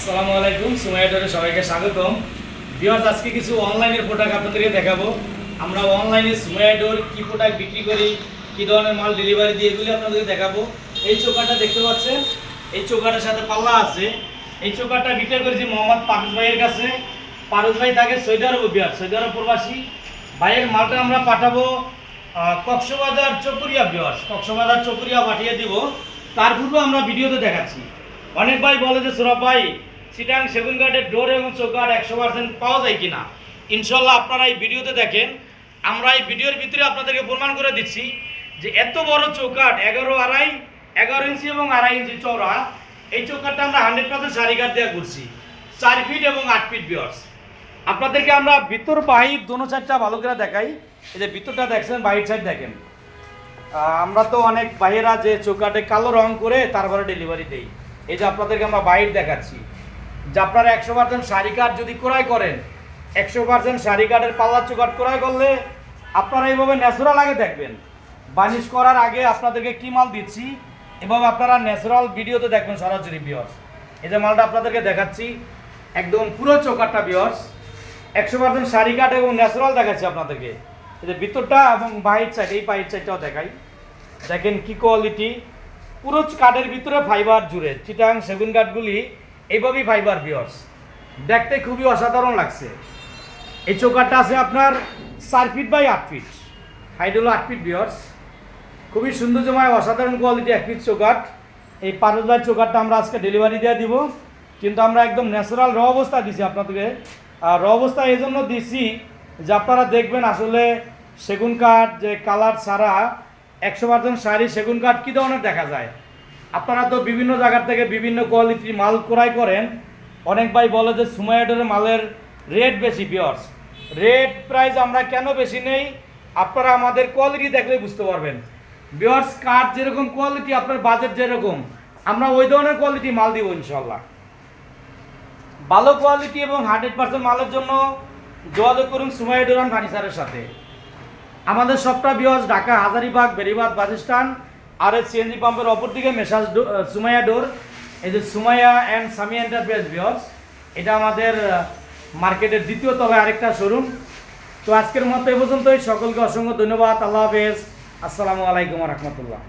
আসসালামু আলাইকুম, সুমাইয়া ডোরে সবাইকে স্বাগতম। ভিউয়ার্স, আজকে কিছু অনলাইনের প্রোডাক্ট আপনাদেরকে দেখাবো। আমরা অনলাইনে সুমাইয়া ডোর কি প্রোডাক্ট বিক্রি করি, কি ধরনের মাল ডেলিভারি দিয়ে, এগুলি আপনাদেরকে দেখাবো। এই চোকারটা দেখতে পাচ্ছেন, এই চোকারটার সাথে পাল্লা আছে। এই চোকারটা বিক্রি করেছি মোহাম্মদ পারুজ ভাইয়ের কাছে। পারুজ ভাই থাকে সৌদি আরব, সৌদি আরব প্রবাসী ভাইয়ের মালটা আমরা পাঠাবো কক্সবাজার চকরিয়া। ভিউয়ার্স, কক্সবাজার চকরিয়া পাঠিয়ে দিব। তার পূর্বে আমরা ভিডিওতে দেখাচ্ছি। অনেক ভাই বলে যে সৌরভ ভাই, চিটাং সেগুন কাঠের ডোর এবং চৌকাঠ 100% পাওয়া যায় কিনা। ইনশাল্লাহ আপনারা এই ভিডিওতে দেখেন। আমরা এই ভিডিওর ভিতরে আপনাদেরকে প্রমাণ করে দিচ্ছি যে এত বড় চৌকাঠ 11 ইঞ্চি এবং 2.5 ইঞ্চি চওড়া, এই চৌকাঠটা আমরা 100% সারি কাঠ দিয়ে করছি, 4 ফিট এবং 8 ফিট। ভিউয়ার্স, আপনাদেরকে আমরা ভিতর বাহির দোনো সাইডটা ভালো করে দেখাই। এই যে ভিতরটা দেখছেন, বাহির সাইড দেখেন। আমরা তো অনেক ভাইয়েরা যে চৌকাঠে কালো রং করে তারপরে ডেলিভারি দেই। এই যে আপনাদেরকে আমরা বাইর দেখাচ্ছি যে আপনারা 100% শাড়ি কাঠ যদি ক্রয় করেন, 100% শাড়ি কাঠের পাল্লা চৌকাঠ ক্রয় করলে আপনারা এইভাবে ন্যাচারাল আগে দেখবেন। বানিশ করার আগে আপনাদেরকে কী মাল দিচ্ছি এবং আপনারা ন্যাচারাল ভিডিওতে দেখবেন সরাসরি। ভিউয়ার্স, এই যে মালটা আপনাদেরকে দেখাচ্ছি, একদম পুরো চৌকাঠটা ভিউয়ার্স 100% শাড়ি কাঠ এবং ন্যাচারাল দেখাচ্ছি আপনাদেরকে। এই যে ভিতরটা এবং বাহির সাইড, এই বাহির সাইডটাও দেখাই। দেখেন কি কোয়ালিটি, পুরো কাঠের ভিতরে ফাইবার জুড়ে। চিটাং সেগুন কাঠগুলি এইভাবেই ফাইবার। ভিউয়ার্স, দেখতে খুবই অসাধারণ লাগছে। এই চৌকাঠটা আছে আপনার 4 ফিট বাই 8 ফিট, হাইট হলো 8 ফিট। ভিউয়ার্স, খুবই সৌন্দর্যময় অসাধারণ কোয়ালিটি 1 ফিট চৌকাঠ। এই পারুল ভাইয়ের চৌকাঠটা আমরা আজকে ডেলিভারি দিয়ে দিব, কিন্তু আমরা একদম ন্যাচারাল র অবস্থা দিছি আপনাদেরকে। আর র অবস্থা এই জন্য দিছি যে আপনারা দেখবেন আসলে সেগুন কাঠ যে কালার ছাড়া 100% শাড়ি সেগুন কাঠ কী ধরনের দেখা যায়। আপনারা তো বিভিন্ন জায়গার থেকে বিভিন্ন কোয়ালিটির মাল ক্রয় করেন। অনেক ভাই বলে যে সুমাইয়া ডোরের মালের রেট বেশি। ভিউয়ার্স, রেট প্রাইস আমরা কেন বেশি নেই আপনারা আমাদের কোয়ালিটি দেখলেই বুঝতে পারবেন। ভিউয়ার্স, কাঠ যেরকম কোয়ালিটি, আপনার বাজেট যেরকম, আমরা ওই ধরনের কোয়ালিটি মাল দিব ইনশাল্লাহ। ভালো কোয়ালিটি এবং 100% মালের জন্য যোগাযোগ করুন সুমাইয়া ডোর ফার্নিচারের সাথে। আমাদের সবটা viewers Dhaka Hazaribagh Beribadh bus stand আর সিএনজি পাম্পের অপর দিকে মেসাজ সুমাইয়া ডোর। এই যে Sumaiya and Sami enterprise. Viewers, এটা আমাদের মার্কেটের দ্বিতীয় তলায় আরেকটা শোরুম। তো আজকের মতো এ পর্যন্তই। সকলকে অসংখ্য ধন্যবাদ। আল্লাহ হাফেজ। আসসালামু আলাইকুম রহমতুল্লাহ।